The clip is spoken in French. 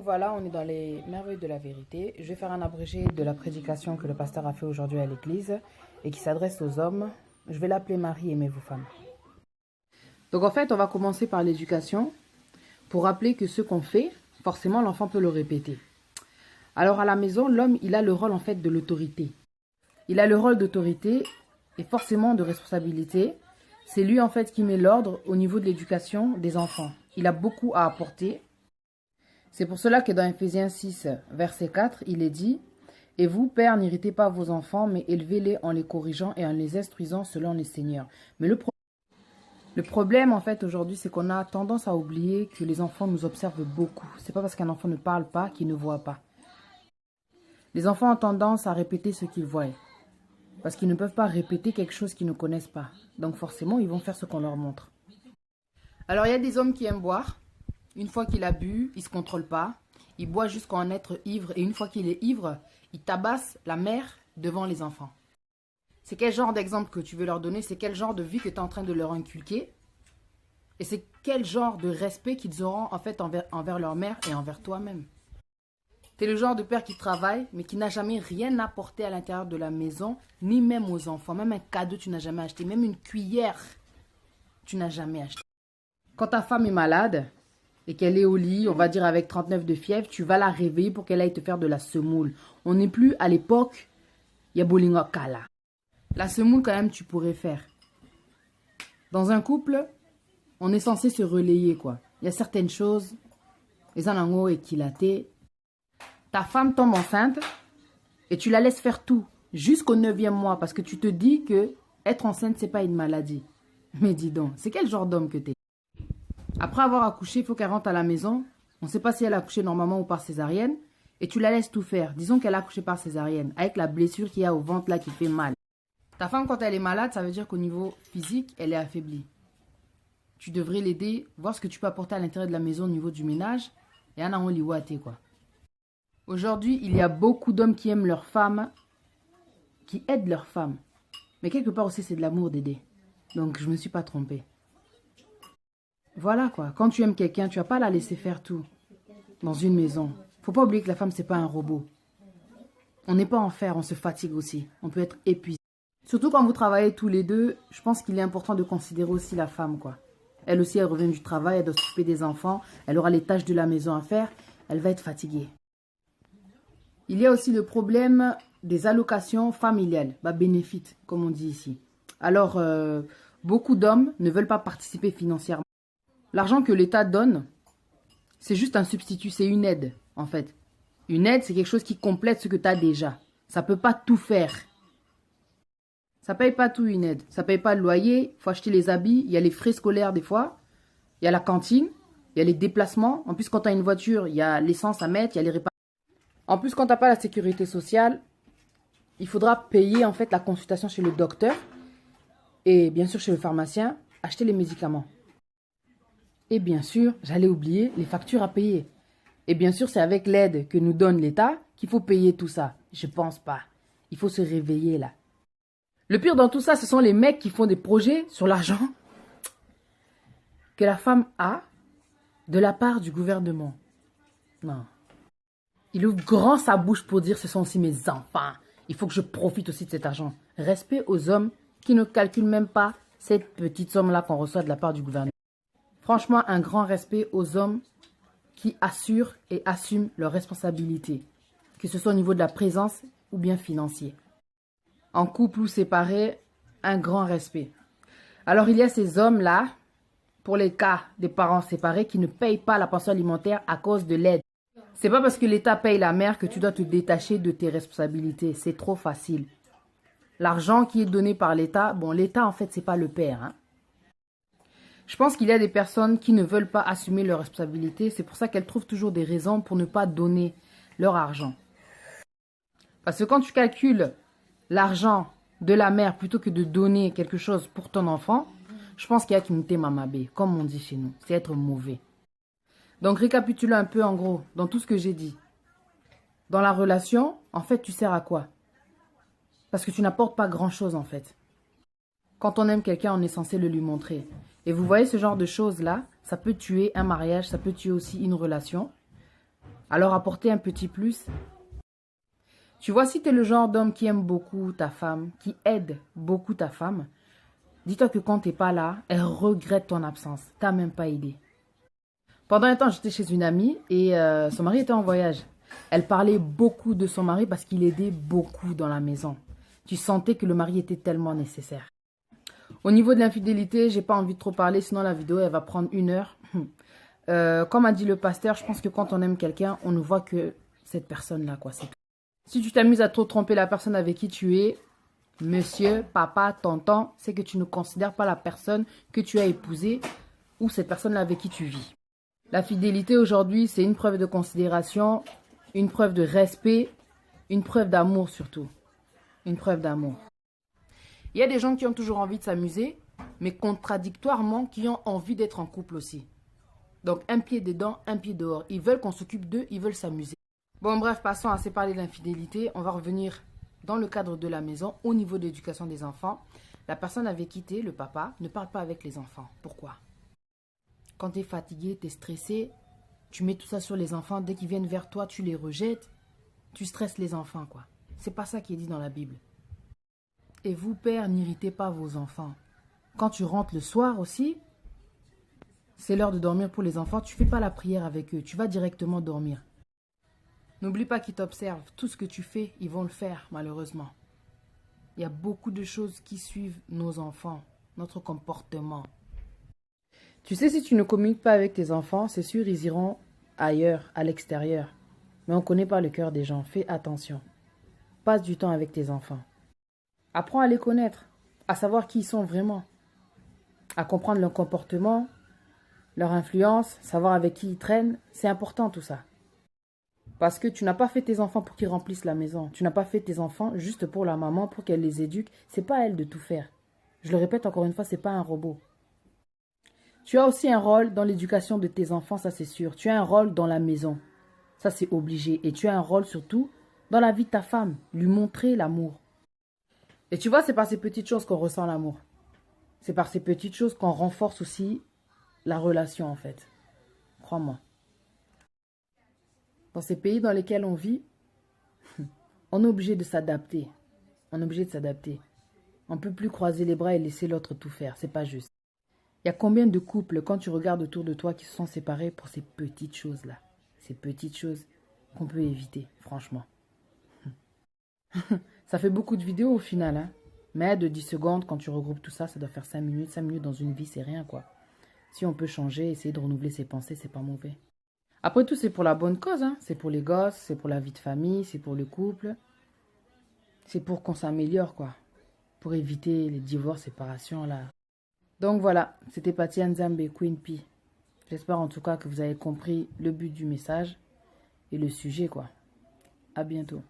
Voilà, on est dans les merveilles de la vérité. Je vais faire un abrégé de la prédication que le pasteur a fait aujourd'hui à l'église et qui s'adresse aux hommes. Je vais l'appeler Marie, aimez-vous femmes. Donc en fait, on va commencer par l'éducation pour rappeler que ce qu'on fait, forcément l'enfant peut le répéter. Alors à la maison, l'homme, il a le rôle en fait de l'autorité. Il a le rôle d'autorité et forcément de responsabilité. C'est lui en fait qui met l'ordre au niveau de l'éducation des enfants. Il a beaucoup à apporter. C'est pour cela que dans Ephésiens 6, verset 4, il est dit « Et vous, pères, n'irritez pas vos enfants, mais élevez-les en les corrigeant et en les instruisant selon les seigneurs. » Mais le problème, en fait, aujourd'hui, c'est qu'on a tendance à oublier que les enfants nous observent beaucoup. C'est pas parce qu'un enfant ne parle pas qu'il ne voit pas. Les enfants ont tendance à répéter ce qu'ils voient. Parce qu'ils ne peuvent pas répéter quelque chose qu'ils ne connaissent pas. Donc forcément, ils vont faire ce qu'on leur montre. Alors, il y a des hommes qui aiment boire. Une fois qu'il a bu, il ne se contrôle pas. Il boit jusqu'à en être ivre. Et une fois qu'il est ivre, il tabasse la mère devant les enfants. C'est quel genre d'exemple que tu veux leur donner? C'est quel genre de vie que tu es en train de leur inculquer? Et c'est quel genre de respect qu'ils auront en fait envers leur mère et envers toi-même? Tu es le genre de père qui travaille, mais qui n'a jamais rien apporté à l'intérieur de la maison, ni même aux enfants. Même un cadeau, tu n'as jamais acheté. Même une cuillère, tu n'as jamais acheté. Quand ta femme est malade et qu'elle est au lit, on va dire avec 39 de fièvre, tu vas la réveiller pour qu'elle aille te faire de la semoule. On n'est plus à l'époque, il y a Bolingo Kala. La semoule, quand même, tu pourrais faire. Dans un couple, on est censé se relayer, quoi. Il y a certaines choses, les anango et kilaté. Ta femme tombe enceinte et tu la laisses faire tout jusqu'au 9e mois parce que tu te dis que être enceinte, c'est pas une maladie. Mais dis donc, c'est quel genre d'homme que t'es? Après avoir accouché, il faut qu'elle rentre à la maison. On ne sait pas si elle a accouché normalement ou par césarienne. Et tu la laisses tout faire. Disons qu'elle a accouché par césarienne, avec la blessure qu'il y a au ventre là qui fait mal. Ta femme, quand elle est malade, ça veut dire qu'au niveau physique, elle est affaiblie. Tu devrais l'aider, voir ce que tu peux apporter à l'intérieur de la maison au niveau du ménage. Et en a liwate, quoi. Aujourd'hui, il y a beaucoup d'hommes qui aiment leurs femmes, qui aident leurs femmes. Mais quelque part aussi, c'est de l'amour d'aider. Donc, je ne me suis pas trompée. Voilà quoi, quand tu aimes quelqu'un, tu vas pas la laisser faire tout dans une maison. Faut pas oublier que la femme, c'est pas un robot. On n'est pas en fer, on se fatigue aussi. On peut être épuisé. Surtout quand vous travaillez tous les deux, je pense qu'il est important de considérer aussi la femme quoi. Elle aussi, elle revient du travail, elle doit s'occuper des enfants, elle aura les tâches de la maison à faire, elle va être fatiguée. Il y a aussi le problème des allocations familiales, bénéfices, comme on dit ici. Alors, beaucoup d'hommes ne veulent pas participer financièrement. L'argent que l'État donne, c'est juste un substitut, c'est une aide, en fait. Une aide, c'est quelque chose qui complète ce que tu as déjà. Ça ne peut pas tout faire. Ça ne paye pas tout, une aide. Ça ne paye pas le loyer, il faut acheter les habits, il y a les frais scolaires des fois, il y a la cantine, il y a les déplacements. En plus, quand tu as une voiture, il y a l'essence à mettre, il y a les réparations. En plus, quand tu n'as pas la sécurité sociale, il faudra payer en fait la consultation chez le docteur et bien sûr chez le pharmacien, acheter les médicaments. Et bien sûr, j'allais oublier les factures à payer. Et bien sûr, c'est avec l'aide que nous donne l'État qu'il faut payer tout ça. Je pense pas. Il faut se réveiller là. Le pire dans tout ça, ce sont les mecs qui font des projets sur l'argent que la femme a de la part du gouvernement. Non. Il ouvre grand sa bouche pour dire ce sont aussi mes enfants. Il faut que je profite aussi de cet argent. Respect aux hommes qui ne calculent même pas cette petite somme-là qu'on reçoit de la part du gouvernement. Franchement, un grand respect aux hommes qui assurent et assument leurs responsabilités, que ce soit au niveau de la présence ou bien financier. En couple ou séparé, un grand respect. Alors, il y a ces hommes-là, pour les cas des parents séparés, qui ne payent pas la pension alimentaire à cause de l'aide. C'est pas parce que l'État paye la mère que tu dois te détacher de tes responsabilités. C'est trop facile. L'argent qui est donné par l'État, bon, l'État, en fait, c'est pas le père, hein. Je pense qu'il y a des personnes qui ne veulent pas assumer leurs responsabilités. C'est pour ça qu'elles trouvent toujours des raisons pour ne pas donner leur argent. Parce que quand tu calcules l'argent de la mère plutôt que de donner quelque chose pour ton enfant, je pense qu'il y a qu'une mamabé, comme on dit chez nous. C'est être mauvais. Donc récapitulons un peu en gros dans tout ce que j'ai dit. Dans la relation, en fait, tu sers à quoi? Parce que tu n'apportes pas grand-chose en fait. Quand on aime quelqu'un, on est censé le lui montrer. Et vous voyez ce genre de choses-là, ça peut tuer un mariage, ça peut tuer aussi une relation. alors apporter un petit plus. Tu vois, si tu es le genre d'homme qui aime beaucoup ta femme, qui aide beaucoup ta femme, dis-toi que quand tu n'es pas là, elle regrette ton absence. Tu n'as même pas aidé. Pendant un temps, j'étais chez une amie et son mari était en voyage. Elle parlait beaucoup de son mari parce qu'il aidait beaucoup dans la maison. Tu sentais que le mari était tellement nécessaire. Au niveau de l'infidélité, j'ai pas envie de trop parler, sinon la vidéo, elle va prendre 1 heure. Comme a dit le pasteur, je pense que quand on aime quelqu'un, on ne voit que cette personne-là, quoi, c'est tout. Si tu t'amuses à trop tromper la personne avec qui tu es, monsieur, papa, tonton, c'est que tu ne considères pas la personne que tu as épousée ou cette personne-là avec qui tu vis. La fidélité aujourd'hui, c'est une preuve de considération, une preuve de respect, une preuve d'amour surtout. Une preuve d'amour. Il y a des gens qui ont toujours envie de s'amuser, mais contradictoirement qui ont envie d'être en couple aussi. Donc un pied dedans, un pied dehors. Ils veulent qu'on s'occupe d'eux, ils veulent s'amuser. Bon bref, passons à séparer l'infidélité. On va revenir dans le cadre de la maison, au niveau de l'éducation des enfants. La personne avait quitté, le papa, ne parle pas avec les enfants. Pourquoi? Quand tu es fatigué, tu es stressé, tu mets tout ça sur les enfants. Dès qu'ils viennent vers toi, tu les rejettes. Tu stresses les enfants, quoi. C'est pas ça qui est dit dans la Bible. Et vous, pères, n'irritez pas vos enfants. Quand tu rentres le soir aussi, c'est l'heure de dormir pour les enfants. Tu ne fais pas la prière avec eux. Tu vas directement dormir. N'oublie pas qu'ils t'observent. Tout ce que tu fais, ils vont le faire, malheureusement. Il y a beaucoup de choses qui suivent nos enfants, notre comportement. Tu sais, si tu ne communiques pas avec tes enfants, c'est sûr, ils iront ailleurs, à l'extérieur. Mais on ne connaît pas le cœur des gens. Fais attention. Passe du temps avec tes enfants. Apprends à les connaître, à savoir qui ils sont vraiment, à comprendre leur comportement, leur influence, savoir avec qui ils traînent. C'est important tout ça. Parce que tu n'as pas fait tes enfants pour qu'ils remplissent la maison. Tu n'as pas fait tes enfants juste pour la maman, pour qu'elle les éduque. C'est pas à elle de tout faire. Je le répète encore une fois, c'est pas un robot. Tu as aussi un rôle dans l'éducation de tes enfants, ça c'est sûr. Tu as un rôle dans la maison. Ça c'est obligé. Et tu as un rôle surtout dans la vie de ta femme. Lui montrer l'amour. Et tu vois, c'est par ces petites choses qu'on ressent l'amour. C'est par ces petites choses qu'on renforce aussi la relation, en fait. Crois-moi. Dans ces pays dans lesquels on vit, on est obligé de s'adapter. On est obligé de s'adapter. On ne peut plus croiser les bras et laisser l'autre tout faire. C'est pas juste. Il y a combien de couples, quand tu regardes autour de toi, qui se sont séparés pour ces petites choses-là. Ces petites choses qu'on peut éviter, franchement. Ça fait beaucoup de vidéos au final, hein. Mais de 10 secondes, quand tu regroupes tout ça, ça doit faire 5 minutes. 5 minutes dans une vie, c'est rien, quoi. Si on peut changer, essayer de renouveler ses pensées, c'est pas mauvais. Après tout, c'est pour la bonne cause, hein. C'est pour les gosses, c'est pour la vie de famille, c'est pour le couple. C'est pour qu'on s'améliore, quoi. Pour éviter les divorces, séparations, là. Donc voilà, c'était Pati Nzambe, Queen P. J'espère en tout cas que vous avez compris le but du message et le sujet, quoi. À bientôt.